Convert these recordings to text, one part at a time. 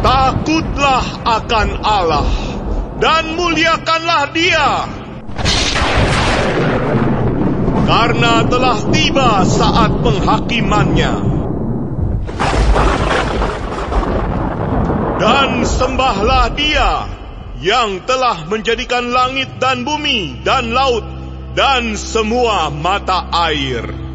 Takutlah akan Allah dan muliakanlah Dia, karena telah tiba saat penghakimannya. Dan sembahlah Dia yang telah menjadikan langit dan bumi dan laut dan semua mata air.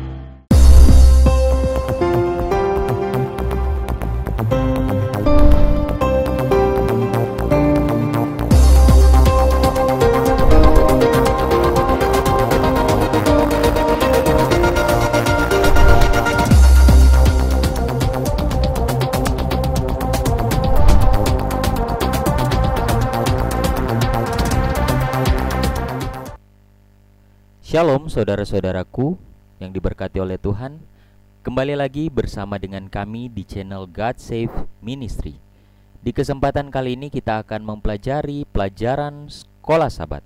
Shalom saudara-saudaraku yang diberkati oleh Tuhan. Kembali lagi bersama dengan kami di channel God Save Ministry. Di kesempatan kali ini kita akan mempelajari pelajaran Sekolah Sabat.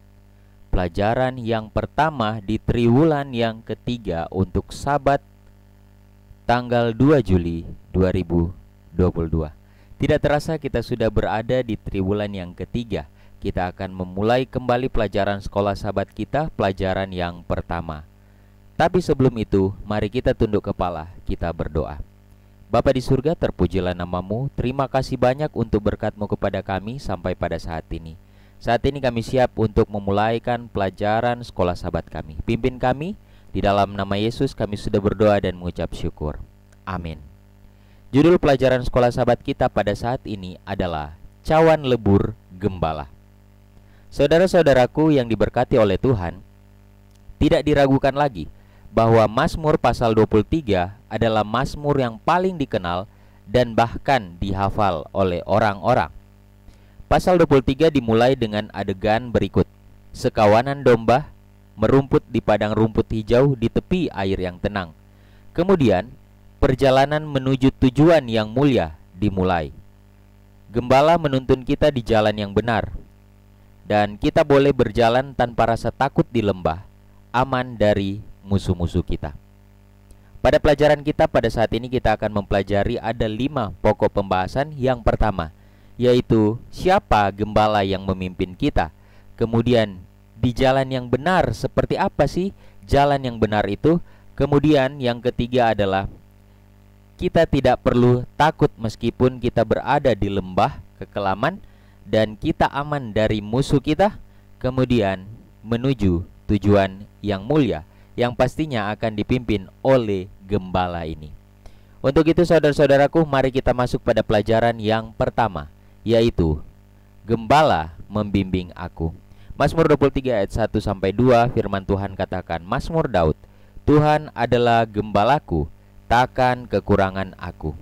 Pelajaran yang pertama di triwulan yang ketiga untuk Sabat tanggal 2 Juli 2022. Tidak terasa kita sudah berada di triwulan yang ketiga. Kita akan memulai kembali pelajaran Sekolah Sabat kita, pelajaran yang pertama. Tapi sebelum itu, mari kita tunduk kepala, kita berdoa. Bapa di surga, terpujilah nama-Mu. Terima kasih banyak untuk berkat-Mu kepada kami sampai pada saat ini. Saat ini kami siap untuk memulaikan pelajaran Sekolah Sabat kami. Pimpin kami, di dalam nama Yesus kami sudah berdoa dan mengucap syukur. Amin. Judul pelajaran Sekolah Sabat kita pada saat ini adalah Cawan Lebur Gembala. Saudara-saudaraku yang diberkati oleh Tuhan, tidak diragukan lagi bahwa Mazmur pasal 23 adalah Mazmur yang paling dikenal dan bahkan dihafal oleh orang-orang. Pasal 23 dimulai dengan adegan berikut. Sekawanan domba merumput di padang rumput hijau di tepi air yang tenang. Kemudian, perjalanan menuju tujuan yang mulia dimulai. Gembala menuntun kita di jalan yang benar, dan kita boleh berjalan tanpa rasa takut di lembah, aman dari musuh-musuh kita. Pada pelajaran kita pada saat ini kita akan mempelajari ada 5 pokok pembahasan. Yang pertama, yaitu siapa gembala yang memimpin kita. Kemudian, di jalan yang benar, seperti apa sih jalan yang benar itu? Kemudian yang ketiga adalah kita tidak perlu takut meskipun kita berada di lembah kekelaman, dan kita aman dari musuh kita. Kemudian menuju tujuan yang mulia, yang pastinya akan dipimpin oleh gembala ini. Untuk itu saudara-saudaraku, mari kita masuk pada pelajaran yang pertama, yaitu Gembala membimbing aku. Mazmur 23 ayat 1-2 firman Tuhan katakan, Mazmur Daud, Tuhan adalah gembalaku, takkan kekurangan aku.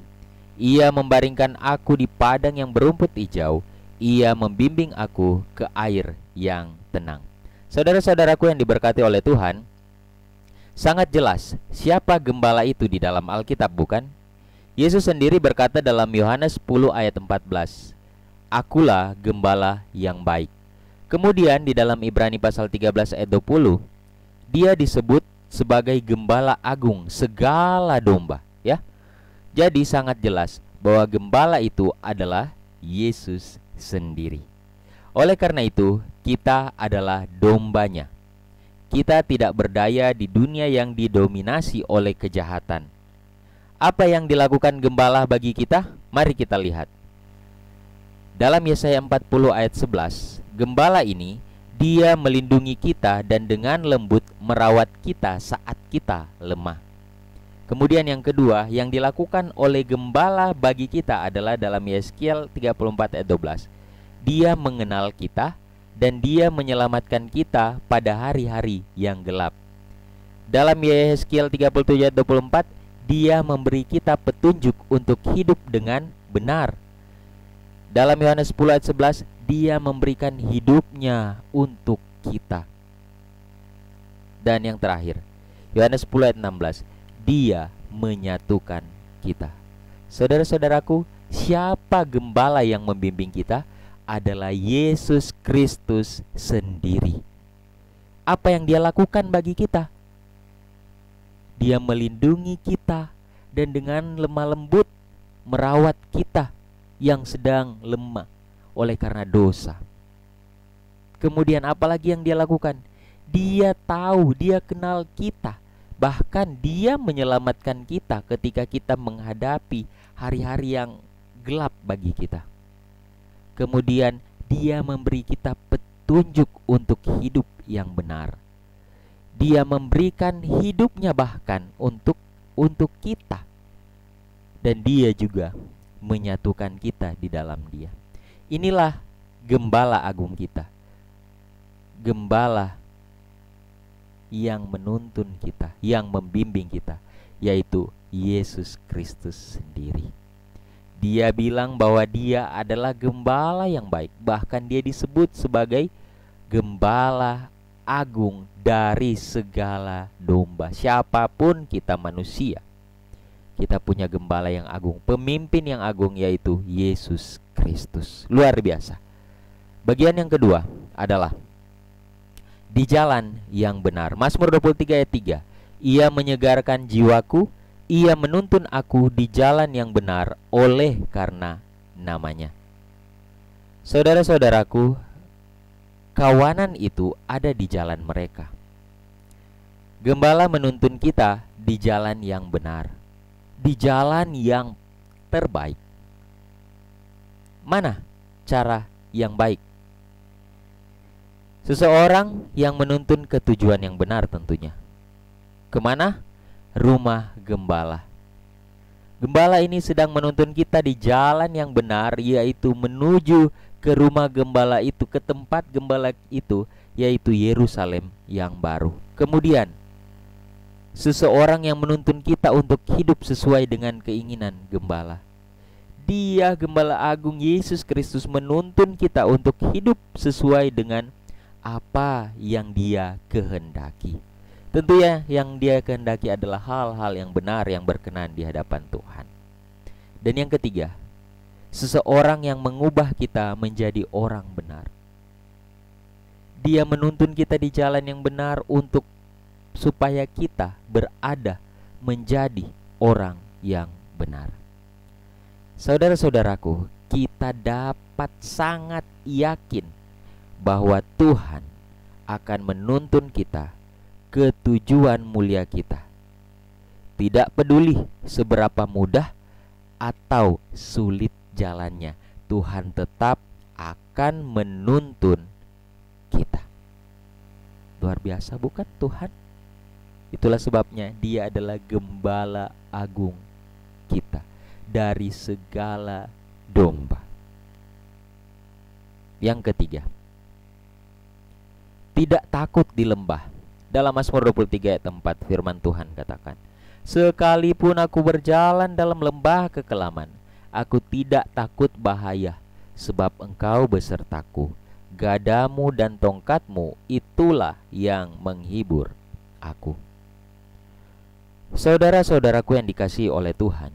Ia membaringkan aku di padang yang berumput hijau. Ia membimbing aku ke air yang tenang. Saudara-saudaraku yang diberkati oleh Tuhan, sangat jelas siapa gembala itu di dalam Alkitab, bukan? Yesus sendiri berkata dalam Yohanes 10 ayat 14, Akulah gembala yang baik. Kemudian di dalam Ibrani pasal 13 ayat 20, Dia disebut sebagai gembala agung segala domba, ya. Jadi sangat jelas bahwa gembala itu adalah Yesus sendiri. Oleh karena itu, kita adalah dombanya. Kita tidak berdaya di dunia yang didominasi oleh kejahatan. Apa yang dilakukan gembala bagi kita? Mari kita lihat. Dalam Yesaya 40 ayat 11, gembala ini dia melindungi kita dan dengan lembut merawat kita saat kita lemah. Kemudian yang kedua, yang dilakukan oleh gembala bagi kita adalah dalam Yeskiel 34 ayat 12. Dia mengenal kita dan dia menyelamatkan kita pada hari-hari yang gelap. Dalam Yeskiel 37 ayat 24, dia memberi kita petunjuk untuk hidup dengan benar. Dalam Yohanes 10 ayat 11, dia memberikan hidupnya untuk kita. Dan yang terakhir, Yohanes 10 ayat 16, Dia menyatukan kita. Saudara-saudaraku, siapa gembala yang membimbing kita? Adalah Yesus Kristus sendiri. Apa yang Dia lakukan bagi kita? Dia melindungi kita dan dengan lemah lembut merawat kita yang sedang lemah oleh karena dosa. Kemudian apalagi yang dia lakukan? Dia tahu, dia kenal kita. Bahkan dia menyelamatkan kita ketika kita menghadapi hari-hari yang gelap bagi kita. Kemudian dia memberi kita petunjuk untuk hidup yang benar. Dia memberikan hidupnya bahkan untuk kita. Dan dia juga menyatukan kita di dalam dia. Inilah gembala agung kita. Gembala yang menuntun kita, yang membimbing kita, yaitu Yesus Kristus sendiri. Dia bilang bahwa dia adalah gembala yang baik. Bahkan dia disebut sebagai gembala agung dari segala domba. Siapapun kita manusia, kita punya gembala yang agung, pemimpin yang agung, yaitu Yesus Kristus. Luar biasa. Bagian yang kedua adalah di jalan yang benar. Mazmur 23 ayat 3. Ia menyegarkan jiwaku, ia menuntun aku di jalan yang benar oleh karena namanya. Saudara-saudaraku, kawanan itu ada di jalan mereka. Gembala menuntun kita di jalan yang benar, di jalan yang terbaik. Mana cara yang baik? Seseorang yang menuntun ke tujuan yang benar tentunya. Kemana? Rumah gembala. Gembala ini sedang menuntun kita di jalan yang benar, yaitu menuju ke rumah gembala itu, ke tempat gembala itu, yaitu Yerusalem yang baru. Kemudian seseorang yang menuntun kita untuk hidup sesuai dengan keinginan gembala. Dia, Gembala Agung Yesus Kristus, menuntun kita untuk hidup sesuai dengan apa yang dia kehendaki. Tentunya yang dia kehendaki adalah hal-hal yang benar, yang berkenan di hadapan Tuhan. Dan yang ketiga, seseorang yang mengubah kita menjadi orang benar. Dia menuntun kita di jalan yang benar untuk supaya kita berada menjadi orang yang benar. Saudara-saudaraku, kita dapat sangat yakin bahwa Tuhan akan menuntun kita ke tujuan mulia kita. Tidak peduli seberapa mudah atau sulit jalannya, Tuhan tetap akan menuntun kita. Luar biasa bukan Tuhan? Itulah sebabnya Dia adalah Gembala Agung kita dari segala domba. Yang ketiga, tidak takut di lembah. Dalam Mazmur 23 ayat 4 firman Tuhan katakan, sekalipun aku berjalan dalam lembah kekelaman, aku tidak takut bahaya, sebab Engkau besertaku. Gadamu dan tongkatmu itulah yang menghibur aku. Saudara-saudaraku yang dikasihi oleh Tuhan,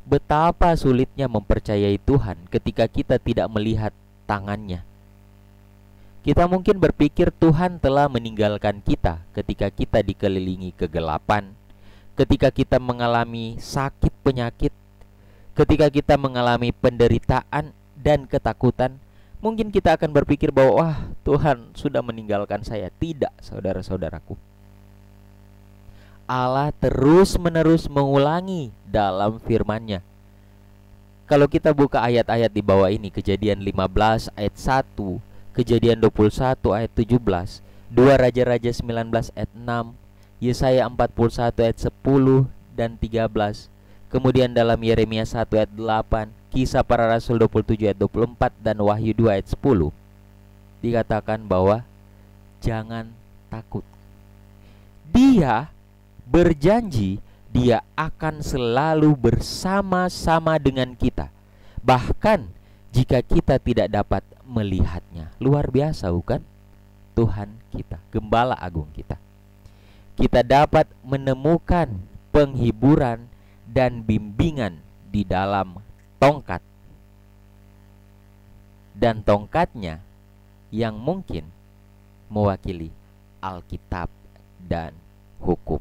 betapa sulitnya mempercayai Tuhan ketika kita tidak melihat tangannya. Kita mungkin berpikir Tuhan telah meninggalkan kita ketika kita dikelilingi kegelapan, ketika kita mengalami sakit penyakit, ketika kita mengalami penderitaan dan ketakutan. Mungkin kita akan berpikir bahwa wah, Tuhan sudah meninggalkan saya. Tidak, saudara-saudaraku. Allah terus-menerus mengulangi dalam firman-Nya. Kalau kita buka ayat-ayat di bawah ini, Kejadian 15 ayat 1, Kejadian 21 ayat 17, 2 Raja-Raja 19 ayat 6, Yesaya 41 ayat 10 dan 13, kemudian dalam Yeremia 1 ayat 8, Kisah Para Rasul 27 ayat 24, dan Wahyu 2 ayat 10, dikatakan bahwa jangan takut. Dia berjanji Dia akan selalu bersama-sama dengan kita, bahkan jika kita tidak dapat melihatnya. Luar biasa bukan? Tuhan kita, Gembala Agung kita. Kita dapat menemukan penghiburan dan bimbingan di dalam tongkat. Dan tongkatnya yang mungkin mewakili Alkitab dan hukum.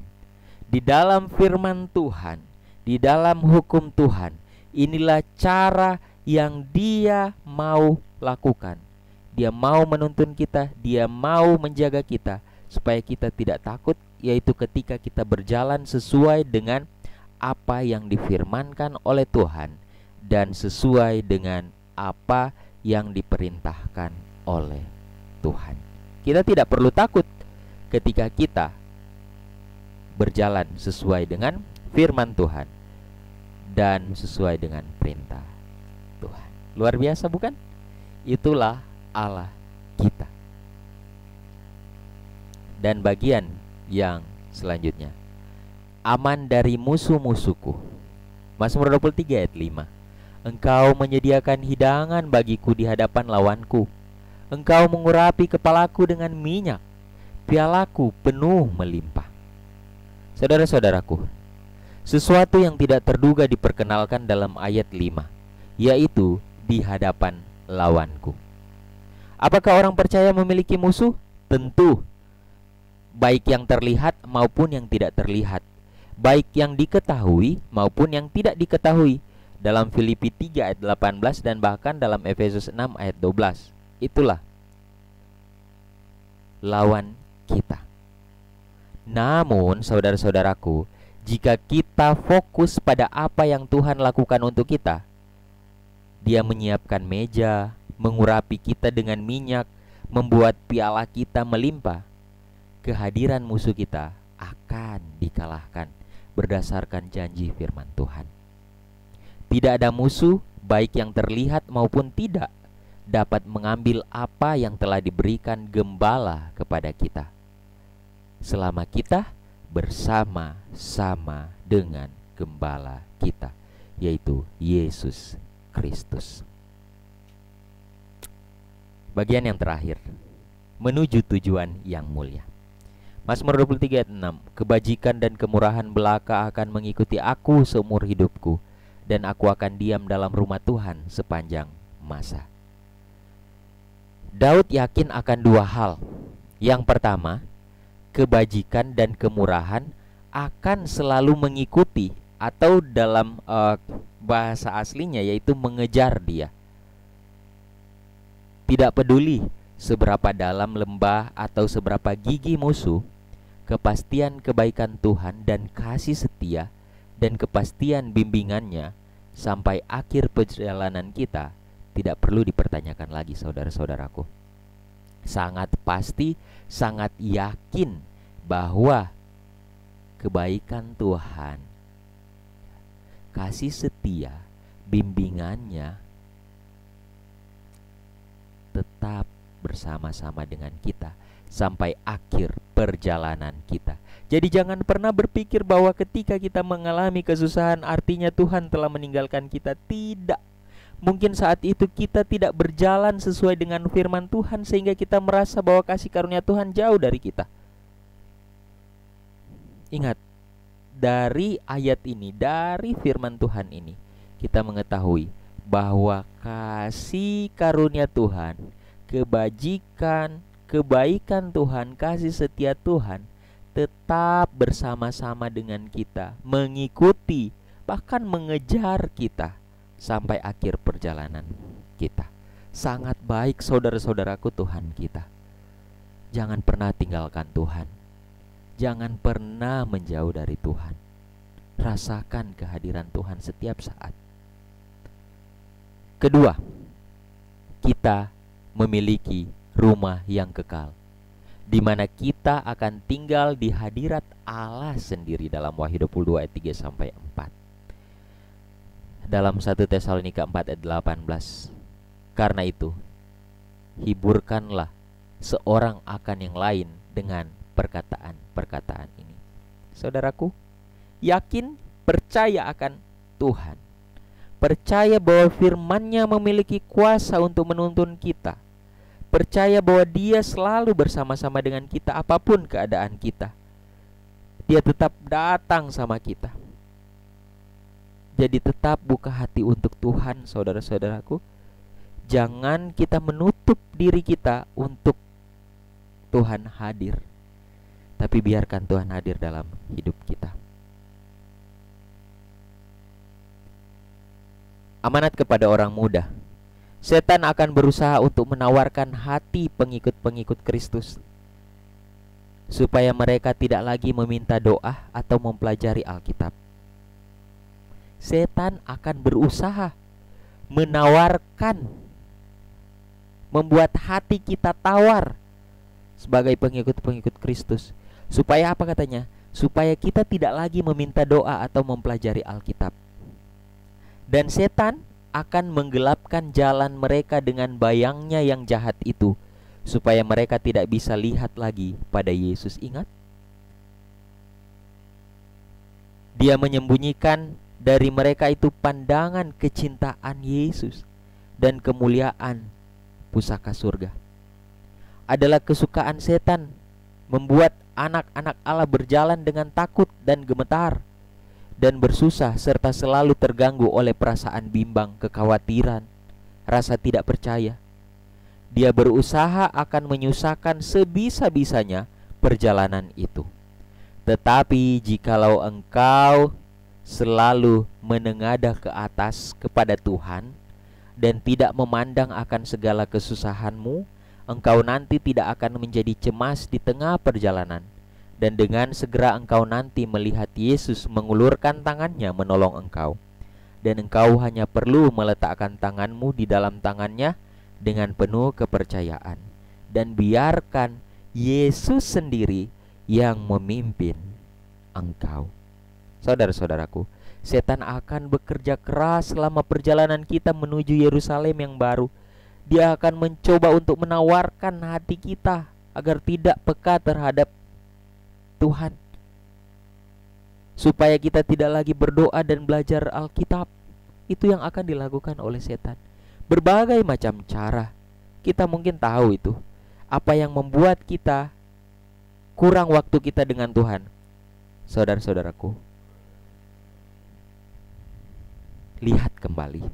Di dalam firman Tuhan, di dalam hukum Tuhan, Inilah cara yang Dia mau lakukan. Dia mau menuntun kita, Dia mau menjaga kita supaya kita tidak takut, yaitu ketika kita berjalan sesuai dengan apa yang difirmankan oleh Tuhan dan sesuai dengan apa yang diperintahkan oleh Tuhan. Kita tidak perlu takut ketika kita berjalan sesuai dengan firman Tuhan dan sesuai dengan perintah Tuhan. Luar biasa, bukan? Itulah Allah kita. Dan bagian yang selanjutnya, aman dari musuh-musuhku. Mazmur 23 ayat 5. Engkau menyediakan hidangan bagiku di hadapan lawanku. Engkau mengurapi kepalaku dengan minyak, pialaku penuh melimpah. Saudara-saudaraku, sesuatu yang tidak terduga diperkenalkan dalam ayat 5, yaitu di hadapan lawanku. Apakah orang percaya memiliki musuh? Tentu, baik yang terlihat maupun yang tidak terlihat, baik yang diketahui maupun yang tidak diketahui. Dalam Filipi 3 ayat 18 dan bahkan dalam Efesus 6 ayat 12. Itulah lawan kita. Namun saudara-saudaraku, jika kita fokus pada apa yang Tuhan lakukan untuk kita, Dia menyiapkan meja, mengurapi kita dengan minyak, membuat piala kita melimpah, kehadiran musuh kita akan dikalahkan berdasarkan janji firman Tuhan. Tidak ada musuh, baik yang terlihat maupun tidak, dapat mengambil apa yang telah diberikan Gembala kepada kita, selama kita bersama-sama dengan Gembala kita, yaitu Yesus Kristus. Bagian yang terakhir, menuju tujuan yang mulia. Mazmur 23 ayat 6. Kebajikan dan kemurahan belaka akan mengikuti aku seumur hidupku, dan aku akan diam dalam rumah Tuhan sepanjang masa. Daud yakin akan dua hal. Yang pertama, kebajikan dan kemurahan akan selalu mengikuti, atau dalam bahasa aslinya yaitu mengejar dia. Tidak peduli seberapa dalam lembah atau seberapa gigih musuh, kepastian kebaikan Tuhan dan kasih setia dan kepastian bimbingannya sampai akhir perjalanan kita tidak perlu dipertanyakan lagi, saudara-saudaraku. Sangat pasti, sangat yakin bahwa kebaikan Tuhan, kasih setia, bimbingannya tetap bersama-sama dengan kita sampai akhir perjalanan kita. Jadi jangan pernah berpikir bahwa ketika kita mengalami kesusahan artinya Tuhan telah meninggalkan kita. Tidak. Mungkin saat itu kita tidak berjalan sesuai dengan firman Tuhan sehingga kita merasa bahwa kasih karunia Tuhan jauh dari kita. Ingat, dari ayat ini, dari firman Tuhan ini, kita mengetahui bahwa kasih karunia Tuhan, kebajikan, kebaikan Tuhan, kasih setia Tuhan tetap bersama-sama dengan kita, mengikuti, bahkan mengejar kita sampai akhir perjalanan kita. Sangat baik, saudara-saudaraku, Tuhan kita. Jangan pernah tinggalkan Tuhan. Jangan pernah menjauh dari Tuhan. Rasakan kehadiran Tuhan setiap saat. Kedua, kita memiliki rumah yang kekal, di mana kita akan tinggal di hadirat Allah sendiri dalam Wahyu 22 ayat 3 sampai 4. Dalam 1 Tesalonika 4 ayat 18. Karena itu, hiburkanlah seorang akan yang lain dengan perkataan-perkataan ini. Saudaraku, yakin, percaya akan Tuhan. Percaya bahwa firman-Nya memiliki kuasa untuk menuntun kita. Percaya bahwa Dia selalu bersama-sama dengan kita apapun keadaan kita. Dia tetap datang sama kita. Jadi tetap buka hati untuk Tuhan, saudara-saudaraku. Jangan kita menutup diri kita untuk Tuhan hadir, tapi biarkan Tuhan hadir dalam hidup kita. Amanat kepada orang muda. Setan akan berusaha untuk menawarkan hati pengikut-pengikut Kristus supaya mereka tidak lagi meminta doa atau mempelajari Alkitab. Setan akan berusaha menawarkan, membuat hati kita tawar sebagai pengikut-pengikut Kristus. Supaya apa katanya? Supaya kita tidak lagi meminta doa atau mempelajari Alkitab. Dan setan akan menggelapkan jalan mereka dengan bayangnya yang jahat itu, supaya mereka tidak bisa lihat lagi pada Yesus. Ingat, dia menyembunyikan dari mereka itu pandangan kecintaan Yesus dan kemuliaan pusaka surga. Adalah kesukaan setan membuat anak-anak Allah berjalan dengan takut dan gemetar dan bersusah, serta selalu terganggu oleh perasaan bimbang, kekhawatiran, rasa tidak percaya. Dia berusaha akan menyusahkan sebisa-bisanya perjalanan itu. Tetapi jikalau engkau selalu menengadah ke atas kepada Tuhan dan tidak memandang akan segala kesusahanmu, engkau nanti tidak akan menjadi cemas di tengah perjalanan. Dan dengan segera engkau nanti melihat Yesus mengulurkan tangannya menolong engkau. Dan engkau hanya perlu meletakkan tanganmu di dalam tangannya dengan penuh kepercayaan, dan biarkan Yesus sendiri yang memimpin engkau. Saudara-saudaraku, setan akan bekerja keras selama perjalanan kita menuju Yerusalem yang baru. Dia akan mencoba untuk menawarkan hati kita agar tidak peka terhadap Tuhan, supaya kita tidak lagi berdoa dan belajar Alkitab. Itu yang akan dilakukan oleh setan. Berbagai macam cara. Kita mungkin tahu itu. Apa yang membuat kita kurang waktu kita dengan Tuhan. Saudara-saudaraku, lihat kembali.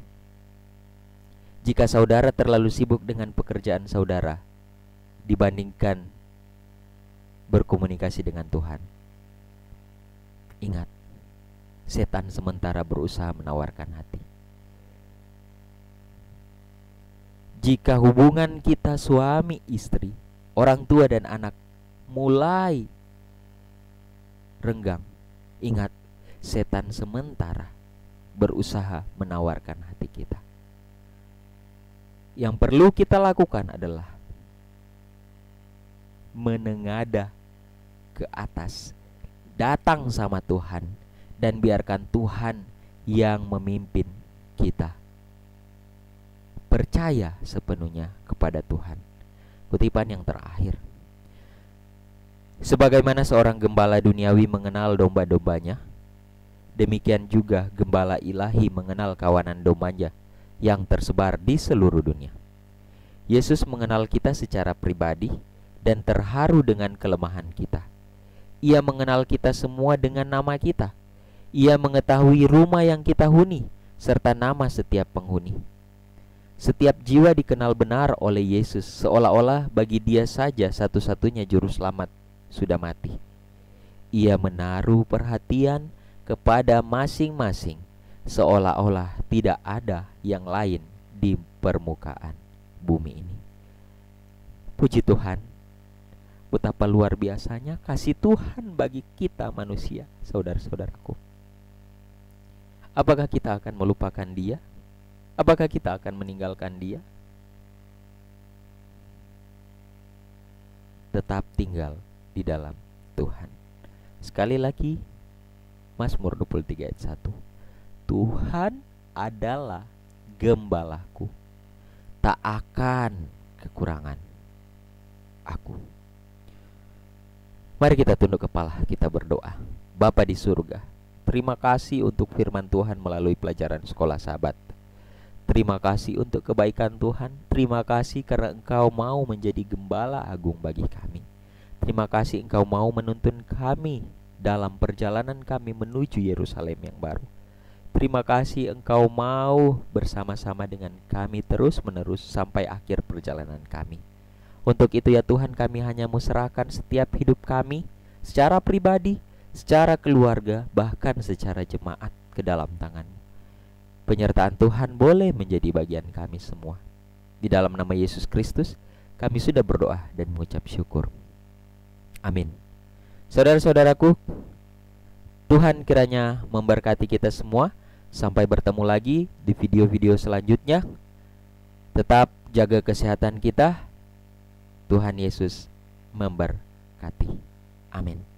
Jika saudara terlalu sibuk dengan pekerjaan saudara dibandingkan berkomunikasi dengan Tuhan, ingat, setan sementara berusaha menawarkan hati. Jika hubungan kita suami istri, orang tua dan anak mulai renggang, ingat, setan sementara berusaha menawarkan hati kita. Yang perlu kita lakukan adalah menengadah ke atas, datang sama Tuhan, dan biarkan Tuhan yang memimpin kita. Percaya sepenuhnya kepada Tuhan. Kutipan yang terakhir. Sebagaimana seorang gembala duniawi mengenal domba-dombanya, demikian juga gembala ilahi mengenal kawanan dombanya yang tersebar di seluruh dunia. Yesus mengenal kita secara pribadi dan terharu dengan kelemahan kita. Ia mengenal kita semua dengan nama kita. Ia mengetahui rumah yang kita huni serta nama setiap penghuni. Setiap jiwa dikenal benar oleh Yesus, seolah-olah bagi dia saja satu-satunya juru selamat sudah mati. Ia menaruh perhatian kepada masing-masing, seolah-olah tidak ada yang lain di permukaan bumi ini. Puji Tuhan, betapa luar biasanya kasih Tuhan bagi kita manusia, saudara-saudaraku. Apakah kita akan melupakan Dia? Apakah kita akan meninggalkan Dia? Tetap tinggal di dalam Tuhan. Sekali lagi, Mazmur 23 ayat 1. Tuhan adalah gembalaku, tak akan kekurangan aku. Mari kita tunduk kepala, kita berdoa. Bapa di surga, terima kasih untuk firman Tuhan melalui pelajaran sekolah Sabat. Terima kasih untuk kebaikan Tuhan. Terima kasih karena Engkau mau menjadi gembala agung bagi kami. Terima kasih Engkau mau menuntun kami dalam perjalanan kami menuju Yerusalem yang baru. Terima kasih Engkau mau bersama-sama dengan kami terus-menerus sampai akhir perjalanan kami. Untuk itu ya Tuhan, kami hanya mau serahkan setiap hidup kami secara pribadi, secara keluarga, bahkan secara jemaat ke dalam tangan-Mu. penyertaan Tuhan boleh menjadi bagian kami semua. Di dalam nama Yesus Kristus, kami sudah berdoa dan mengucap syukur. Amin. Saudara-saudaraku, Tuhan kiranya memberkati kita semua. Sampai bertemu lagi di video-video selanjutnya. Tetap jaga kesehatan kita. Tuhan Yesus memberkati. Amin.